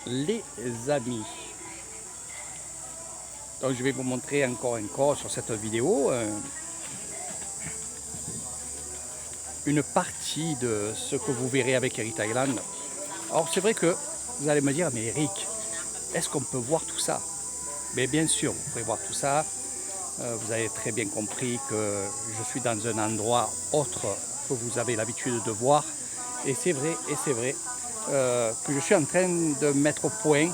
les amis. Donc je vais vous montrer encore sur cette vidéo une partie de ce que vous verrez avec Eric Thailand. Alors c'est vrai que vous allez me dire, mais Eric, est-ce qu'on peut voir tout ça? Mais bien sûr, vous pouvez voir tout ça. Vous avez très bien compris que je suis dans un endroit autre que vous avez l'habitude de voir. Et c'est vrai, que je suis en train de mettre au point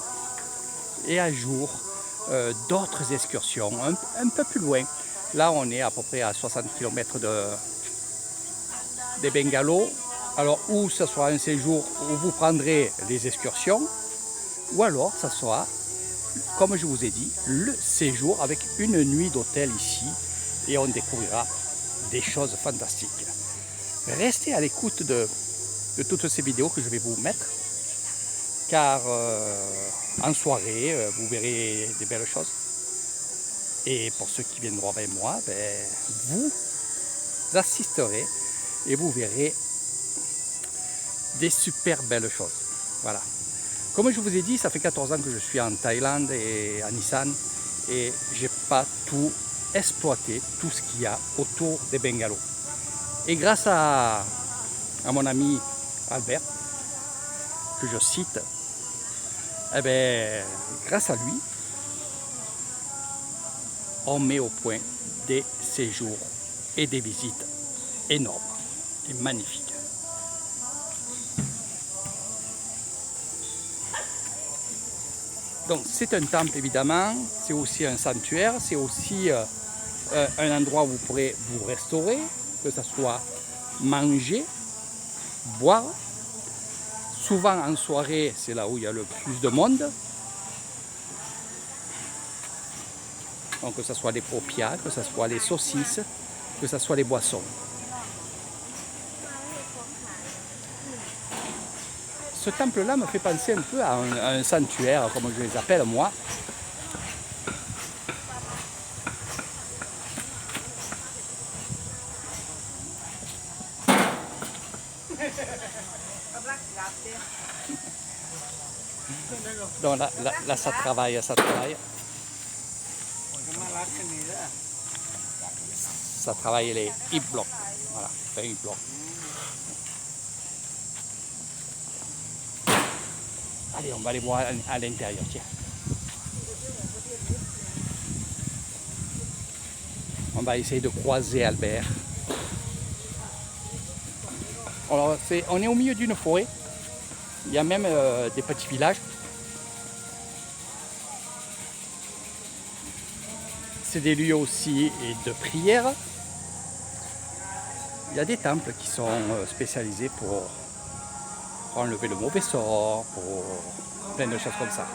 et à jour d'autres excursions un peu plus loin. Là, on est à peu près à 60 km des Bengalos. Alors, ou ce soit un séjour où vous prendrez les excursions, ou alors ça soit, comme je vous ai dit, le séjour avec une nuit d'hôtel ici, et on découvrira des choses fantastiques. Restez à l'écoute de toutes ces vidéos que je vais vous mettre, car en soirée, vous verrez des belles choses. Et pour ceux qui viendront avec moi, vous assisterez et vous verrez des super belles choses. Voilà. Comme je vous ai dit, ça fait 14 ans que je suis en Thaïlande et à Nissan, et j'ai pas tout exploité, tout ce qu'il y a autour des Bengalos. Et grâce à mon ami Albert, que je cite, grâce à lui, on met au point des séjours et des visites énormes et magnifiques. Donc c'est un temple évidemment, c'est aussi un sanctuaire, c'est aussi un endroit où vous pourrez vous restaurer, que ce soit manger, boire. Souvent en soirée, c'est là où il y a le plus de monde. Donc que ce soit les paupières, que ce soit les saucisses, que ce soit les boissons. Ce temple-là me fait penser un peu à un sanctuaire, comme je les appelle moi. Donc là ça travaille, ça travaille. Ça travaille les hip blocks. Voilà, un hip block. Allez, on va aller voir à l'intérieur, tiens. On va essayer de croiser Albert. Alors, on est au milieu d'une forêt. Il y a même des petits villages. C'est des lieux aussi de prière. Il y a des temples qui sont spécialisés pour enlever le mauvais sort, pour plein de choses comme ça.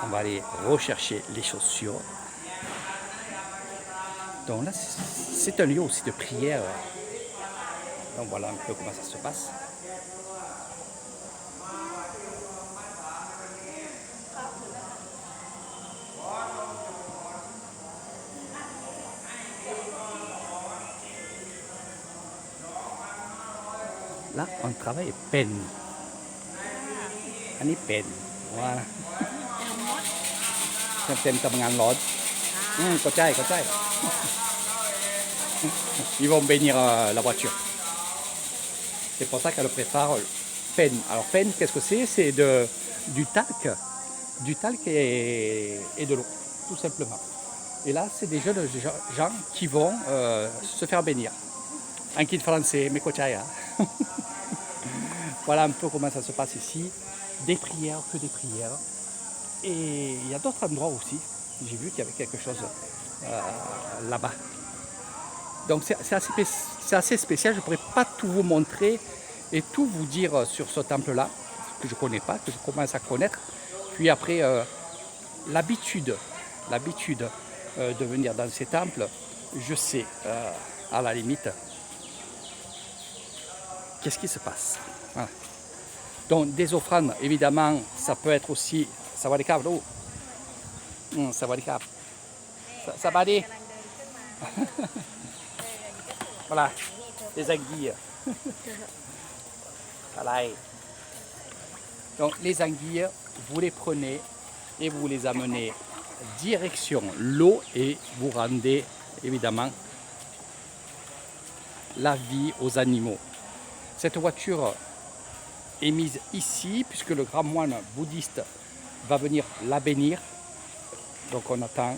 On va aller rechercher les chaussures. Donc là, c'est un lieu aussi de prière. Donc voilà un peu comment ça se passe. Là, on travaille peine. On est peine. Voilà. Tem tamengan lot. Có chai. Ils vont bénir la voiture. C'est pour ça qu'elle prépare peine. Alors peine, qu'est-ce que c'est? C'est du talc et de l'eau, tout simplement. Et là, c'est des jeunes gens qui vont se faire bénir. En kit français, mais cochaya. Voilà un peu comment ça se passe ici. Des prières, que des prières. Et il y a d'autres endroits aussi. J'ai vu qu'il y avait quelque chose là-bas. Donc c'est assez spécial, je ne pourrais pas tout vous montrer et tout vous dire sur ce temple-là, que je ne connais pas, que je commence à connaître. Puis après, l'habitude de venir dans ces temples, je sais à la limite qu'est-ce qui se passe. Voilà. Donc des offrandes, évidemment, ça peut être aussi, ça va les câbles, oh. Ça va les câbles. Ça va aller. Voilà, les anguilles. Voilà. Donc les anguilles, vous les prenez et vous les amenez direction l'eau et vous rendez évidemment la vie aux animaux. Cette voiture est mise ici puisque le grand moine bouddhiste va venir la bénir. Donc on attend.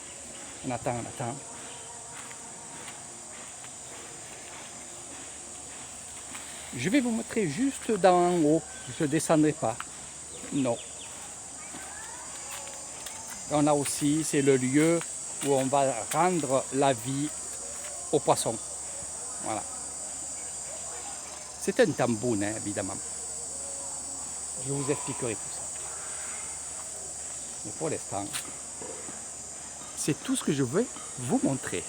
Je vais vous montrer juste d'en haut, je ne descendrai pas. Non. On a aussi, c'est le lieu où on va rendre la vie aux poissons. Voilà. C'est un tambour, hein, évidemment. Je vous expliquerai tout ça. Mais pour l'instant, c'est tout ce que je veux vous montrer.